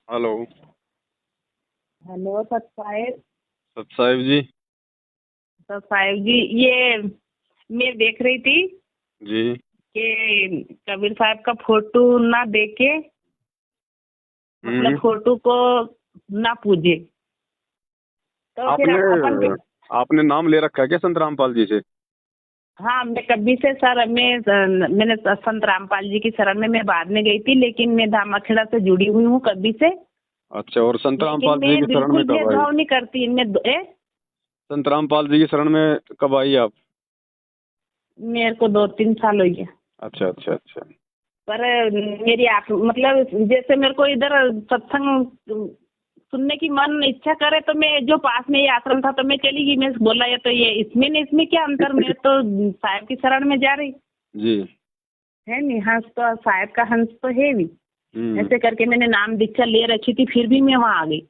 Hello. Hello सत साहेब। सत साहिब जी। सत साहेब जी, ये मैं देख रही थी जी। कि कबीर साहब का फोटो ना देख के, मतलब हम्म। फोटो को ना पूजे, तो फिर आपने अपन आपने नाम ले रखा है क्या संत रामपाल जी से? हाँ, मैं कभी से सर मैंने संत रामपाल जी की शरण में मैं बाद में गई थी, लेकिन मैं धामाखेड़ा से जुड़ी हुई हूँ कभी से। अच्छा, और संत लेकिन रामपाल जी मैं की शरण में बिल्कुल कब आई? भेदभाव नहीं करती इनमें संत रामपाल जी की शरण में कब आई आप? मेरे को 2-3 साल हो गया। अच्छा अच्छा अच्छा। पर मेरी आप मतलब जैसे मेरे को इधर सत्संग सुनने की मन इच्छा करे तो मैं, जो पास में ये आश्रम था तो मैं चली गई। मैं बोला ये तो ये इसमें क्या अंतर, मैं तो साहब की शरण में जा रही जी। है नहीं। हंस तो साहब का हंस तो है भी। हम्म। ऐसे करके मैंने नाम दीक्षा ले रखी थी, फिर भी मैं वहाँ आ गई।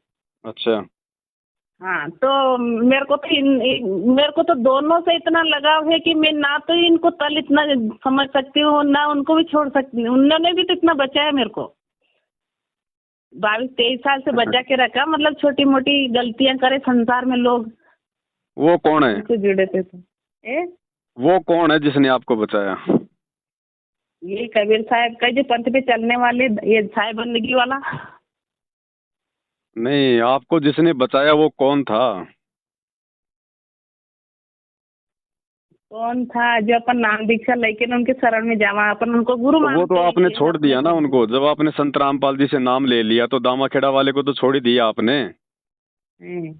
अच्छा। हाँ, तो मेरे को तो दोनों से इतना लगाव है कि मैं ना तो इनको तल इतना समझ सकती हूँ, ना उनको भी छोड़ सकती हूँ। उन्होंने भी तो इतना बचाया मेरे को, 22-23 साल से बचा के रखा। मतलब छोटी मोटी गलतियां करे संसार में लोग, वो कौन है? उनसे जुड़े थे तो वो कौन है जिसने आपको बचाया? ये कबीर साहब का जो पंथ पे चलने वाले, ये साहब बंदगी वाला। नहीं, आपको जिसने बचाया वो कौन था? कौन था? जो अपन नाम दीक्षा लेके उनके शरण में जावा, अपन उनको गुरु तो वो तो मानते हैं आपने कि छोड़ अपने दिया ना गुरु। उनको, जब आपने संत रामपाल जी से नाम ले लिया तो दामाखेड़ा वाले को तो छोड़ ही दिया आपने। हम्म।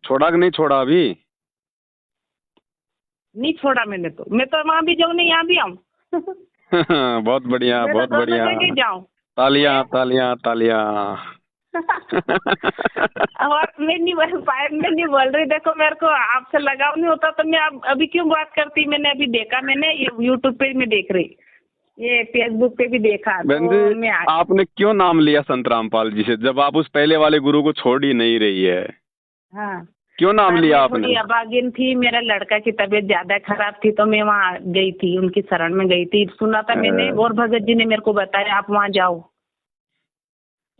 छोड़ा कि नहीं छोड़ा अभी? नहीं छोड़ा मैंने तो। मैं तो वहाँ भी जाऊँ नहीं, यहाँ भी आऊँ। बहुत बढ़िया मैं तो बहुत दोनों बढ़िया। जगह जाऊँ। तालियां तालियां तालियां। और मैं नहीं बोल रही। देखो, मेरे को आपसे लगाव नहीं होता तो मैं अभी क्यों बात करती। मैंने अभी देखा, मैंने यूट्यूब पे मैं देख रही, ये फेसबुक पे भी देखा, बहन तो जी, मैं आपने क्यों नाम लिया संत रामपाल जी से जब आप उस पहले वाले गुरु को छोड़ ही नहीं रही है? हाँ। क्यों नाम पर लिया मैं आपने? थोड़ी अभागिन थी, मेरा लड़का की तबीयत ज्यादा खराब थी, तो मैं वहाँ गई थी, उनकी शरण में गई थी। सुना था मैंने, और भगत जी ने मेरे को बताया आप वहाँ जाओ,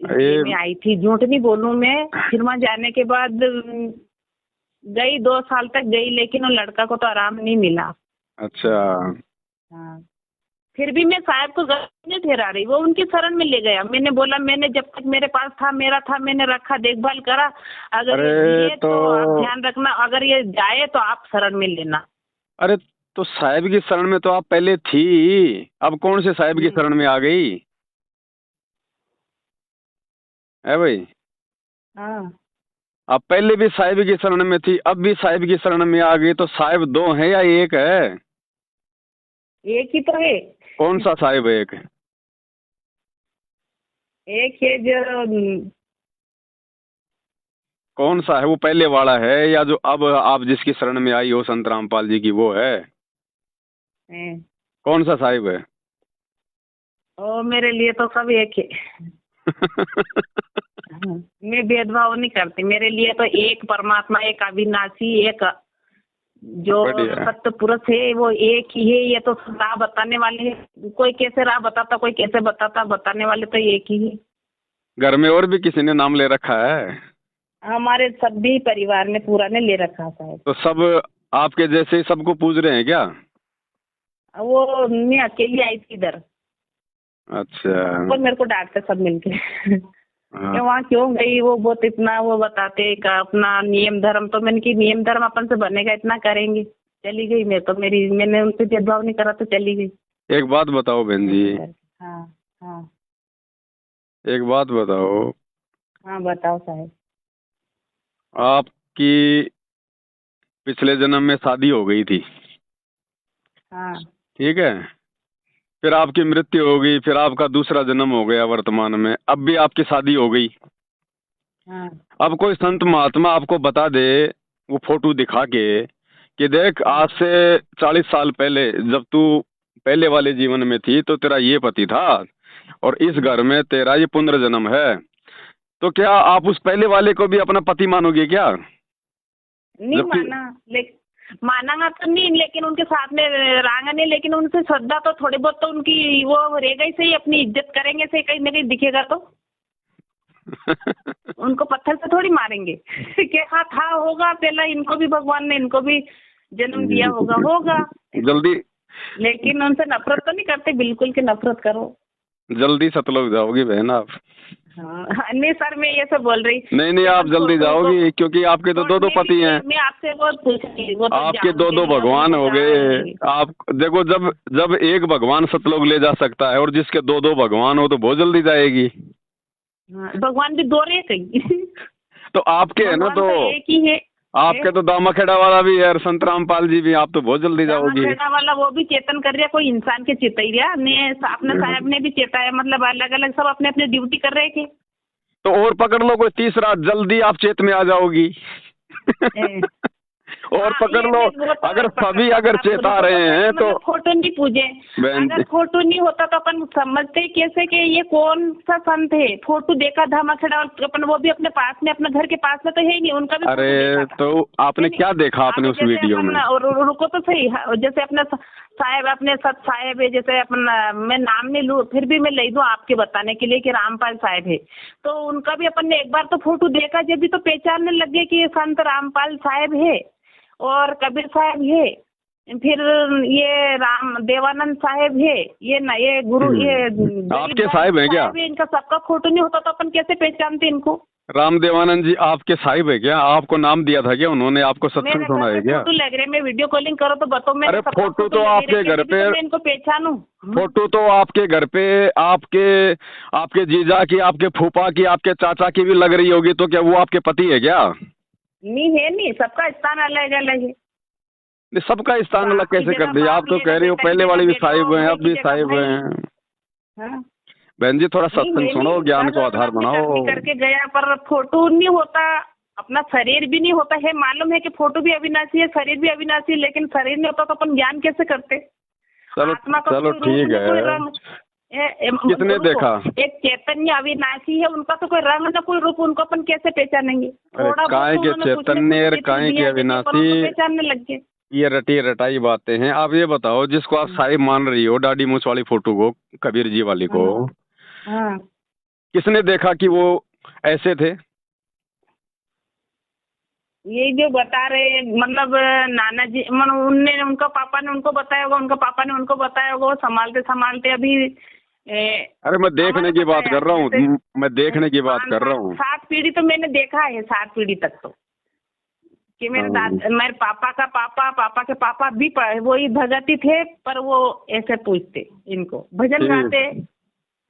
इसलिए ये मैं आई थी। झूठ नहीं बोलूँ मैं। फिर वहाँ जाने के बाद गई, 2 साल तक गई, लेकिन वो लड़का को तो आराम नहीं मिला। अच्छा। हाँ। फिर भी मैं साहब को गलत नहीं ठहरा रही, वो उनकी शरण में ले गया। मैंने बोला, मैंने जब तक मेरे पास था, मेरा था, मैंने रखा, देखभाल करा। अगर ये अरे जिए तो तो आप ध्यान रखना, अगर ये जाए तो आप शरण में लेना। अरे तो साहिब की शरण में तो आप पहले थी, अब कौन से साहिब की हम्म। शरण में आ गई है भाई? हाँ, आप पहले भी साहिब की शरण में थी, अब भी साहिब की शरण में आ गई, तो साहिब दो है या एक है? एक ही तो है। कौन सा साहिब है एक? एक है जो कौन सा है? वो पहले वाला है या जो अब आप जिसकी शरण में आई हो संत रामपाल जी की, वो है? है, कौन सा साहिब है? वो मेरे लिए तो सब एक है। हाँ, मैं भेदभाव नहीं करती। मेरे लिए तो एक परमात्मा, एक अविनाशी, एक जो बढ़िया। सत्य पुरुष है, वो एक ही है। ये तो राह बताने वाले हैं। कोई कैसे राह बताता, कोई कैसे बताता, बताने वाले तो एक ही है। घर में और भी किसी ने नाम ले रखा है? हमारे सभी परिवार ने पूरा ने ले रखा था। तो सब आपके जैसे ही सबको पूज रहे हैं क्या? वो मैं अकेली आई थी इधर, अच्छा। वो मेरे को डांटते सब मिलके। हाँ। कि वहाँ क्यों गई, वो बहुत इतना वो बताते का अपना नियम धर्म। तो मैंने की नियम धर्म अपन से बनेगा, इतना करेंगे। चली गई मैं तो, मैंने उनसे भेदभाव नहीं करा तो चली गई। एक बात बताओ बहन जी, ऐसे करके। हाँ। हाँ। एक बात बताओ। हाँ, बताओ साहब। आपकी पिछले जन्म में शादी हो गई थी, हाँ। ठीक है? फिर आपकी मृत्यु हो गई, फिर आपका दूसरा जन्म हो गया वर्तमान में, अब भी आपकी शादी हो गई। हाँ। अब कोई संत महात्मा आपको बता दे, वो फोटो दिखा के, कि देख आज से 40 साल पहले जब तू पहले वाले जीवन में थी तो तेरा ये पति था, और इस घर में तेरा ये पुनर्जन्म है, तो क्या आप उस पहले वाले को भी अपना पति मानोगे क्या? नहीं जबकि माना, मानांगा तो नहीं, लेकिन उनके साथ में रहांगा नहीं। लेकिन उनसे श्रद्धा तो थोड़ी बहुत तो उनकी वो रहेगा ही। सही, अपनी इज्जत करेंगे सही, कहीं ना कहीं दिखेगा तो। उनको पत्थर से थोड़ी मारेंगे कि हाँ था होगा, पहला इनको भी भगवान ने इनको भी जन्म दिया होगा। जल्दी लेकिन उनसे नफरत तो नहीं करते, बिल्कुल कि नफरत करो। जल्दी सतलोक जाओगी बहन आप। हाँ नहीं सर, मैं ये सब बोल रही। नहीं आप जल्दी जाओगी, क्योंकि आपके तो दो पति हैं। मैं आपसे बहुत पूछ रही, वो तो आपके दो भगवान हो गए। आप देखो, जब एक भगवान सतलोक ले जा सकता है और जिसके दो भगवान हो तो बहुत जल्दी जाएगी। भगवान भी दो रहे थे तो आपके है ना, तो एक ही है। आपके तो दामाखेड़ा वाला भी है और संत रामपाल जी भी, आप तो बहुत जल्दी जाओगी। दामाखेड़ा वाला वो भी चेतन कर रहा, कोई इंसान के चितैया ने, अपने साहब ने भी चेताया, मतलब अलग अलग सब अपने अपने ड्यूटी कर रहे थे। तो और पकड़ लो कोई तीसरा, जल्दी आप चेत में आ जाओगी। और पकड़ लो, अगर सभी अगर चेता रहे हैं तो फोटो नहीं पूजे। अगर फोटो नहीं होता तो अपन समझते कैसे कि ये कौन सा संत है। फोटो देखा धामाखेड़ा, अपन वो भी अपने पास में, अपने घर के पास में तो है ही नहीं, उनका भी। अरे तो आपने क्या देखा आपने उस वीडियो में? रुको तो सही, जैसे अपने साहेब, अपने सत साहेब है, जैसे अपना मैं नाम नहीं लूँ, फिर भी मैं ले दूँ आपके बताने के लिए कि रामपाल साहेब है, तो उनका भी अपन ने एक बार तो फोटो देखा, जब भी तो पहचानने लगे कि ये संत रामपाल साहेब है और कबीर साहब है, फिर ये राम देवानंद साहेब है, ये गुरु, ये आपके साहिब है क्या? इनका सबका फोटो नहीं होता तो अपन कैसे पहचानते इनको? राम देवानंद जी आपके साहिब है क्या? आपको नाम दिया था क्या उन्होंने? आपको सत्संग सुना है क्या? फोटो लग रहे, मैं वीडियो कॉलिंग करो तो बताओ। मैं अरे फोटो तो आपके घर पे, मैं इनको पहचानूं? फोटो तो आपके घर पे आपके जीजा की, आपके फूफा की, आपके चाचा की भी लग रही होगी, तो क्या वो आपके पति है क्या? नहीं, सबका स्थान अलग अलग है। सबका स्थान अलग कैसे कर दिया? आप तो कह रही हो पहले वाले भी साहिब हैं, अब भी साहिब हैं। बहन जी थोड़ा सत्संग सुनो, ज्ञान को आधार बनाओ। करके गया पर फोटो नहीं होता, अपना शरीर भी नहीं होता है। मालूम है कि फोटो भी अविनाशी है, शरीर भी अविनाशी है, लेकिन शरीर नहीं होता तो अपन ज्ञान कैसे करते? चलो ठीक है। किसने देखा? एक चैतन्य अविनाशी है, उनका तो कोई रंग न कोई रूप, उनको अपन कैसे पहचानेंगे? काय के चैतन्य, काय के अविनाशी, पहचानने लग गए। ये रटी रटाई बातें हैं। आप ये बताओ, जिसको आप साहिब मान रही हो, दाढ़ी मूछ वाली फोटो को, कबीर जी वाली को, किसने देखा कि वो ऐसे थे? ये जो बता रहे, मतलब नाना जी, उनने, उनका पापा ने उनको बताया होगा, उनका पापा ने उनको बताया होगा, वो संभालते संभालते अभी। अरे मैं देखने की बात कर रहा हूँ, मैं देखने की बात कर रहा हूँ। 7 पीढ़ी तो मैंने देखा है, 7 पीढ़ी तक तो, कि मेरे पापा का पापा, पापा के पापा भी वही भगती थे, पर वो ऐसे पूछते इनको, भजन गाते,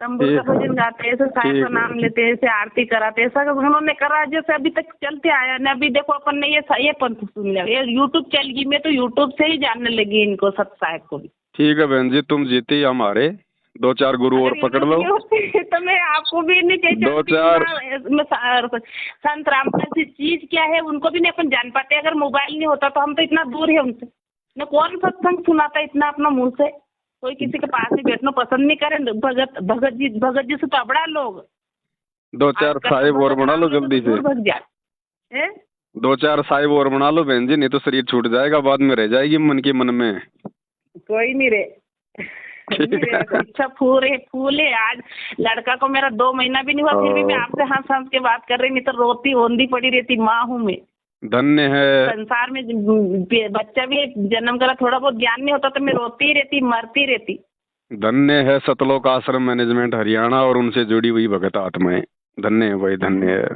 तंबूर का भजन गाते, ऐसे साहिब का नाम लेते, ऐसे आरती कराते, ऐसा उन्होंने करा जैसे अभी तक चलते आया ना। अभी देखो अपन ने ये पंथ सुन लिया, ये यूट्यूब चल गई, मैं तो यूट्यूब से ही जानने लगी इनको, सत साहिब को भी। ठीक है बहन जी, तुम जीती हमारे, 2-4 गुरु और पकड़ लो। तो मैं आपको भी नहीं कहती, 2-4 संत रामपाल की चीज क्या है उनको भी नहीं अपन जान पाते। अगर मोबाइल नहीं होता तो हम तो इतना दूर है उनसे, न कौन सत्संग सुनाता इतना अपना मुंह से। कोई किसी के पास ही बैठना पसंद नहीं करे। भगत जी से तो अबड़ा लोग। 2-4 साहिब और बना लो जल्दी से, 2-4 साहिब और बना लो बहन जी, नहीं तो शरीर छूट जाएगा, बाद में रह जाएगी मन के मन में। कोई नहीं रे, इच्छा फूल है। आज लड़का को मेरा 2 महीना भी नहीं हुआ, फिर भी मैं आपसे हंस हंस के बात कर रही, नहीं तो रोती ओंधी पड़ी रहती। माँ हूँ मैं। धन्य है। संसार में बच्चा भी जन्म करा, थोड़ा बहुत ज्ञान नहीं होता तो मैं रोती रहती, मरती रहती। धन्य है सतलोक आश्रम मैनेजमेंट हरियाणा और उनसे जुड़ी हुई भगत आत्माएं। धन्य है भाई, धन्य है।